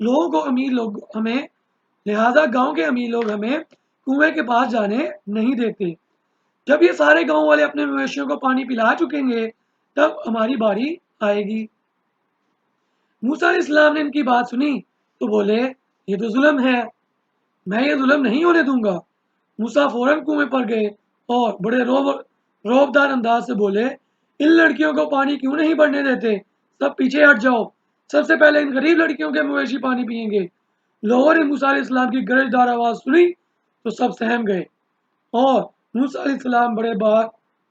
لوگوں کو امیر لوگ ہمیں لہذا گاؤں کے امیر لوگ ہمیں کنویں کے پاس جانے نہیں دیتے۔ جب یہ سارے گاؤں والے اپنے مویشیوں کو پانی پلا چکیں گے تب ہماری باری آئے گی۔ موسیٰ علیہ السلام نے ان کی بات سنی تو بولے یہ تو ظلم ہے، میں یہ ظلم نہیں ہونے دوں گا۔ موسیٰ فوراً کنویں پر گئے اور بڑے روبدار انداز سے بولے ان لڑکیوں کو پانی کیوں نہیں بڑھنے دیتے، سب پیچھے ہٹ جاؤ، سب سے پہلے ان غریب لڑکیوں کے مویشی پانی پیئیں گے۔ لوگوں نے موسیٰ علیہ السلام کی گرجدار آواز سنی تو سب سہم گئے اور موسیٰ علیہ السلام بڑے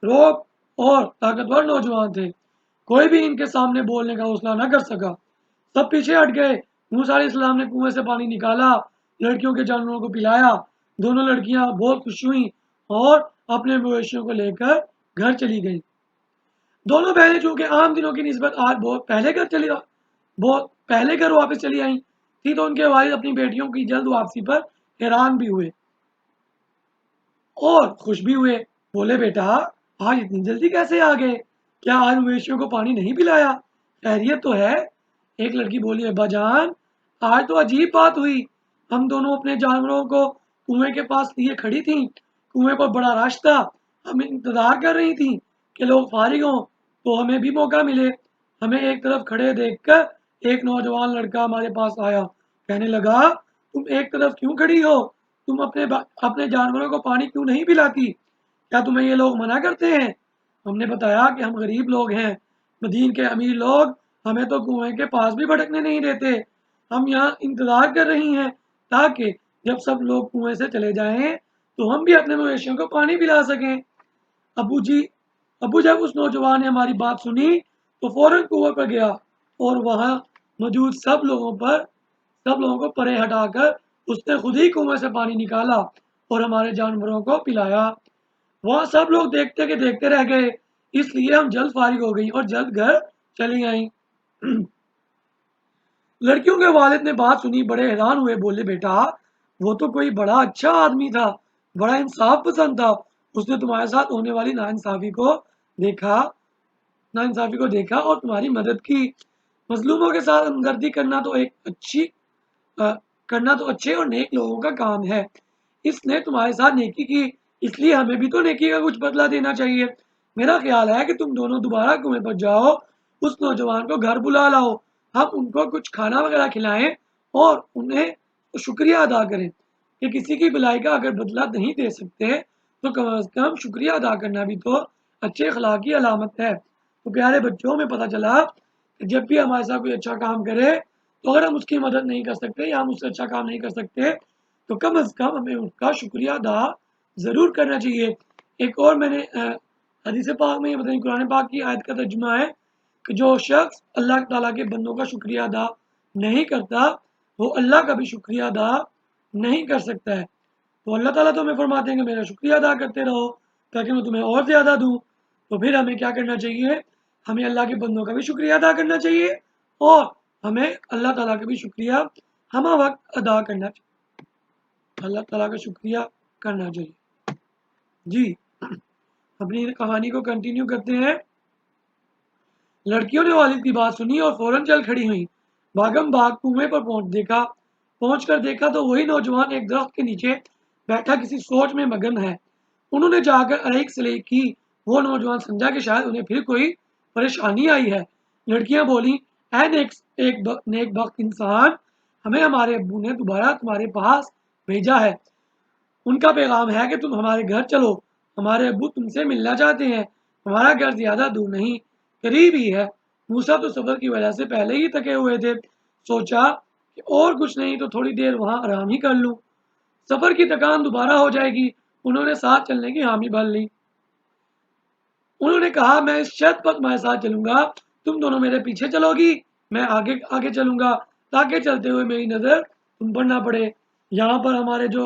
روب اور طاقتور نوجوان تھے، کوئی بھی ان کے سامنے بولنے کا حوصلہ نہ کر سکا۔ سب پیچھے ہٹ گئے۔ موسیٰ علیہ السلام نے کنویں سے پانی نکالا، لڑکیوں کے جانوروں کو پلایا۔ دونوں لڑکیاں بہت خوش ہوئیں اور اپنے مویشیوں کو لے کر گھر چلی گئیں۔ دونوں بہنیں چونکہ عام دنوں کی نسبت آج بہت پہلے گھر واپس چلی آئیں تھی تو ان کے والد اپنی بیٹیوں کی جلد واپسی پر حیران بھی ہوئے اور خوش بھی ہوئے۔ بولے بیٹا آج اتنی جلدی کیسے آ گئے؟ کیا آج مویشیوں کو پانی نہیں پلایا؟ خیریت تو ہے؟ ایک لڑکی بولی ابا جان آج تو عجیب بات ہوئی، ہم دونوں اپنے جانوروں کو کنویں کے پاس لیے کھڑی تھیں، کنویں پر بڑا رش تھا، ہم انتظار کر رہی تھیں کہ لوگ فارغ ہوں تو ہمیں بھی موقع ملے۔ ہمیں ایک طرف کھڑے دیکھ کر ایک نوجوان لڑکا ہمارے پاس آیا، کہنے لگا تم ایک طرف کیوں کھڑی ہو، تم اپنے جانوروں کو پانی کیوں نہیں پلاتی، کیا تمہیں یہ لوگ منع کرتے ہیں؟ ہم نے بتایا کہ ہم غریب لوگ ہیں، مدین کے امیر لوگ ہمیں تو کنویں کے پاس بھی بھٹکنے نہیں دیتے، ہم یہاں انتظار کر رہی ہیں تاکہ جب سب لوگ کنویں سے چلے جائیں تو ہم بھی اپنے مویشیوں کو پانی پلا سکیں۔ ابو جب اس نوجوان نے ہماری بات سنی تو فوراً کنویں پر گیا اور وہاں موجود سب لوگوں کو پرے ہٹا کر اس نے خود ہی کنویں سے پانی نکالا اور ہمارے جانوروں کو پلایا۔ وہاں سب لوگ دیکھتے کہ دیکھتے رہ گئے، اس لیے ہم جلد فارغ ہو گئی اور جلد گھر چلی آئیں۔ لڑکیوں کے والد نے بات سنی بڑے حیران ہوئے، بولے بیٹا وہ تو کوئی بڑا اچھا آدمی تھا، بڑا انصاف پسند تھا، اس نے تمہارے ساتھ ہونے والی ناانصافی کو دیکھا اور تمہاری مدد کی۔ مظلوموں کے ساتھ ہمدردی کرنا تو اچھے اور نیک لوگوں کا کام ہے، اس نے تمہارے ساتھ نیکی کی، اس لیے ہمیں بھی تو نیکی کا کچھ بدلہ دینا چاہیے۔ میرا خیال ہے کہ تم دونوں دوبارہ کنویں پر جاؤ، اس نوجوان کو گھر بلا لاؤ، ہم ان کو کچھ کھانا وغیرہ کھلائیں اور انہیں شکریہ ادا کریں کہ کسی کی بھلائی کا اگر بدلہ نہیں دے سکتے تو کم از کم شکریہ ادا کرنا بھی تو اچھے اخلاق کی علامت ہے۔ تو پیارے بچوں میں پتہ چلا کہ جب بھی ہمارے ساتھ کوئی اچھا کام کرے تو اگر ہم اس کی مدد نہیں کر سکتے یا ہم اس سے اچھا کام نہیں کر سکتے تو کم از کم ہمیں اس کا شکریہ ادا ضرور کرنا چاہیے۔ ایک اور میں نے حدیث پاک میں یہ بتائیں، قرآن پاک کی آیت کا ترجمہ ہے کہ جو شخص اللہ تعالیٰ کے بندوں کا شکریہ ادا نہیں کرتا وہ اللہ کا بھی شکریہ ادا نہیں کر سکتا ہے۔ تو اللہ تعالیٰ تو ہمیں فرماتے ہیں کہ میرا شکریہ ادا کرتے رہو تاکہ میں تمہیں اور زیادہ دوں۔ تو پھر ہمیں کیا کرنا چاہیے؟ ہمیں اللہ کے بندوں کا بھی شکریہ ادا کرنا چاہیے اور ہمیں اللہ تعالیٰ کا بھی شکریہ ہمہ وقت ادا کرنا چاہیے، اللہ تعالیٰ کا شکریہ کرنا چاہیے۔ جی اپنی کہانی کو کنٹینیو کرتے ہیں۔ لڑکیوں نے والد کی بات سنی اور فوراً چل کھڑی ہوئیں، بھاگم بھاگ کنویں پر پہنچ کر دیکھا تو وہی نوجوان ایک درخت کے نیچے بیٹھا کسی سوچ میں مگن ہے۔ انہوں نے جا کر علیق سلیق کی، وہ نوجوان سمجھا کہ شاید انہیں پھر کوئی پریشانی آئی ہے۔ لڑکیاں بولیں اے نیک بخت انسان، ہمیں ہمارے ابو نے دوبارہ تمہارے پاس بھیجا ہے، ان کا پیغام ہے کہ تم ہمارے گھر چلو، ہمارے ابو تم سے ملنا چاہتے ہیں، ہمارا گھر زیادہ دور نہیں قریب ہی ہے۔ موسیٰ تو سفر کی وجہ سے پہلے ہی تھکے ہوئے تھے، سوچا کہ اور کچھ نہیں تو تھوڑی دیر وہاں آرام ہی کر لوں، سفر کی تکان دوبارہ ہو جائے گی۔ انہوں نے ساتھ چلنے کی حامی بھر لی۔ انہوں نے کہا میں اس شرط پر تمہارے ساتھ چلوں گا، تم دونوں میرے پیچھے چلو گی، میں آگے آگے چلوں گا تاکہ چلتے ہوئے میری نظر تم پر نہ پڑے۔ یہاں پر ہمارے جو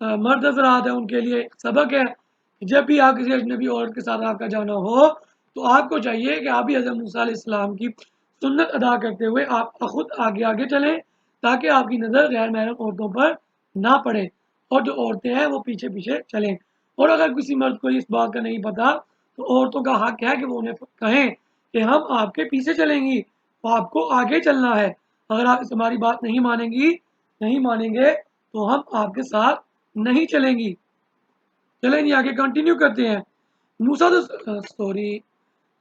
مرد حضرات ہیں ان کے لیے سبق ہے کہ جب بھی آپ کسی اجنبی عورت کے ساتھ آپ کا جانا ہو تو آپ کو چاہیے کہ آپ بھی حضرت موسیٰ علیہ السلام کی سنت ادا کرتے ہوئے آپ خود آگے آگے چلیں تاکہ آپ کی نظر غیر محرم عورتوں پر نہ پڑے اور جو عورتیں ہیں وہ پیچھے پیچھے چلیں۔ اور اگر کسی مرد کو اس بات کا نہیں پتا تو عورتوں کا حق ہے کہ وہ انہیں کہیں کہ ہم آپ کے پیچھے چلیں گی، آپ کو آگے چلنا ہے، اگر آپ ہماری بات نہیں مانیں گے تو ہم آپ کے ساتھ نہیں چلیں گی. چلیں جی آگے کنٹینیو کرتے ہیں. موسیٰ سوری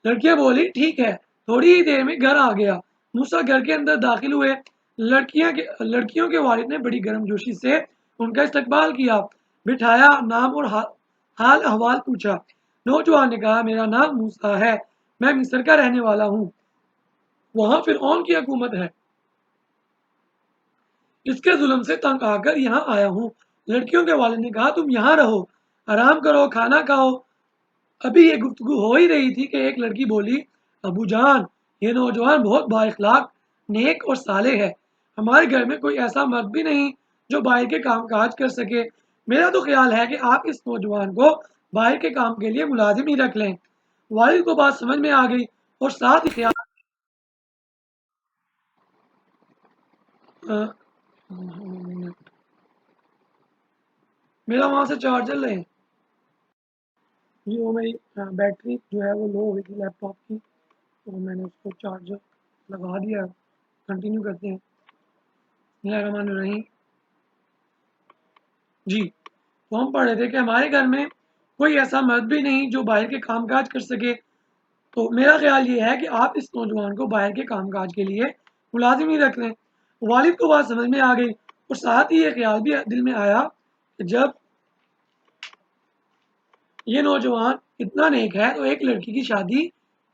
لڑکیاں بولی ٹھیک ہے. تھوڑی ہی دیر میں گھر آ گیا. موسیٰ گھر کے اندر داخل ہوئے. لڑکیوں کے والد نے بڑی گرم جوشی سے ان کا استقبال کیا. بٹھایا، نام اور حال احوال پوچھا. نوجوان نے کہا میرا نام موسیٰ ہے، میں مصر کا رہنے والا ہوں، وہاں فرعون کی حکومت ہے، اس کے ظلم سے تنگ آ کر یہاں آیا ہوں. لڑکیوں کے والد نے کہا تم یہاں رہو، آرام کرو، کھانا کھاؤ. ابھی یہ گفتگو ہو ہی رہی تھی کہ ایک لڑکی بولی ابو جان یہ نوجوان بہت با اخلاق، نیک اور صالح ہے. ہمارے گھر میں کوئی ایسا مرد بھی نہیں جو باہر کے کام کاج کر سکے. میرا تو خیال ہے کہ آپ اس نوجوان کو باہر کے کام کے لیے ملازم ہی رکھ لیں. والد کو بات سمجھ میں آ گئی اور ساتھ ہی خیال میرا وہاں سے چارجر لیں. جی وہ میری بیٹری جو ہے وہ لو ہو گئی تھی لیپ ٹاپ کی، تو میں نے اس کو چارجر لگا دیا. کنٹینیو کرتے ہیں. بسم اللہ الرحمن الرحیم. جی تو ہم پڑھ رہے تھے کہ ہمارے گھر میں کوئی ایسا مرد بھی نہیں جو باہر کے کام کاج کر سکے. تو میرا خیال یہ ہے کہ آپ اس نوجوان کو باہر کے کام کاج کے لیے ملازم ہی رکھ لیں. والد کو بات سمجھ میں آ گئی اور ساتھ ہی یہ خیال بھی دل میں آیا کہ جب یہ نوجوان اتنا نیک ہے تو ایک لڑکی کی شادی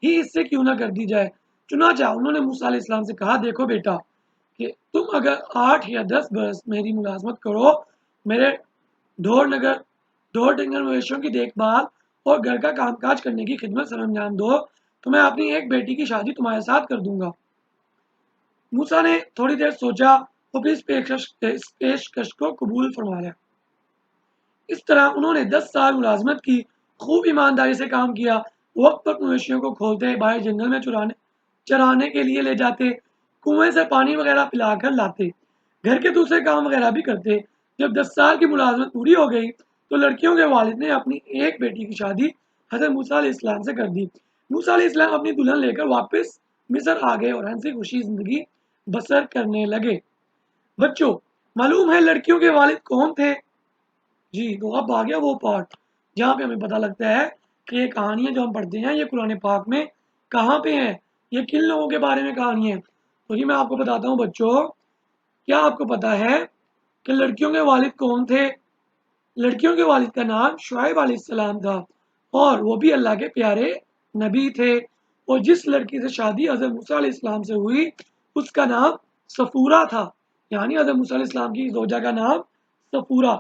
ہی اس سے کیوں نہ کر دی جائے. چنانچہ انہوں نے موسیٰ علیہ السلام سے کہا دیکھو بیٹا کہ تم اگر 8 یا 10 برس میری ملازمت کرو، میرے ڈھور ڈنگر مویشیوں کی دیکھ بھال اور گھر کا کام کاج کرنے کی خدمت سر انجام دو تو میں اپنی ایک بیٹی کی شادی تمہارے ساتھ کر دوں گا. موسیٰ نے تھوڑی دیر سوچا اور پھر اس پیشکش کو قبول فرمایا. اس طرح انہوں نے 10 سال ملازمت کی، خوب ایمانداری سے کام کیا. وقت پر مویشیوں کو کھولتے، باہر جنگل میں چرانے کے لیے لے جاتے، کنویں سے پانی وغیرہ پلا کر لاتے، گھر کے دوسرے کام وغیرہ بھی کرتے. جب 10 سال کی ملازمت پوری ہو گئی تو لڑکیوں کے والد نے اپنی ایک بیٹی کی شادی حضرت موسیٰ علیہ السلام سے کر دی. موسیٰ علیہ السلام اپنی دلہن لے کر واپس مصر آ گئے اور ہنسی خوشی زندگی بسر کرنے لگے. بچوں معلوم ہے لڑکیوں کے والد کون تھے؟ جی تو اب آ گیا وہ پارٹ جہاں پہ ہمیں پتہ لگتا ہے کہ یہ کہانیاں جو ہم پڑھتے ہیں یہ قرآن پاک میں کہاں پہ ہیں، یہ کن لوگوں کے بارے میں کہانی ہے. تو جی میں آپ کو بتاتا ہوں بچوں، کیا آپ کو پتا ہے کہ لڑکیوں کے والد کون تھے؟ لڑکیوں کے والد کا نام شعیب علیہ السلام تھا اور وہ بھی اللہ کے پیارے نبی تھے. اور جس لڑکی سے شادی حضرت موسیٰ علیہ السلام سے ہوئی اس کا نام صفورہ تھا. یعنی حضرت موسیٰ علیہ السلام کی زوجہ کا نام صفورہ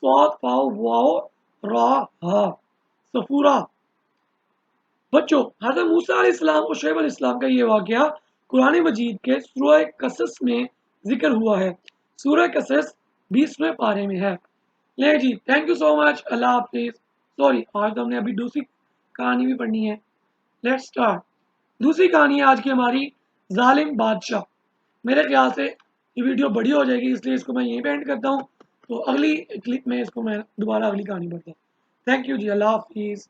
صاد فاؤ واؤ را ہا صفورہ. بچوں حضرت موسیٰ علیہ السلام اور شعیب علیہ السلام کا یہ واقعہ قرآن مجید کے سورہ قصص میں ذکر ہوا ہے. سورہ قصص 20ویں پارے میں ہے. لے جی تھینک یو سو مچ. اللہ حافظ. سوری آج تو ہم نے ابھی دوسری کہانی بھی پڑھنی ہے. Let's start. دوسری کہانی ہے آج کی ہماری ظالم بادشاہ. میرے خیال سے یہ ویڈیو بڑی ہو جائے گی اس لیے اس کو میں یہیں پہ اینڈ کرتا ہوں. تو اگلی کلپ میں اس کو میں دوبارہ اگلی کہانی پڑھتا ہوں. تھینک یو جی. اللہ حافظ.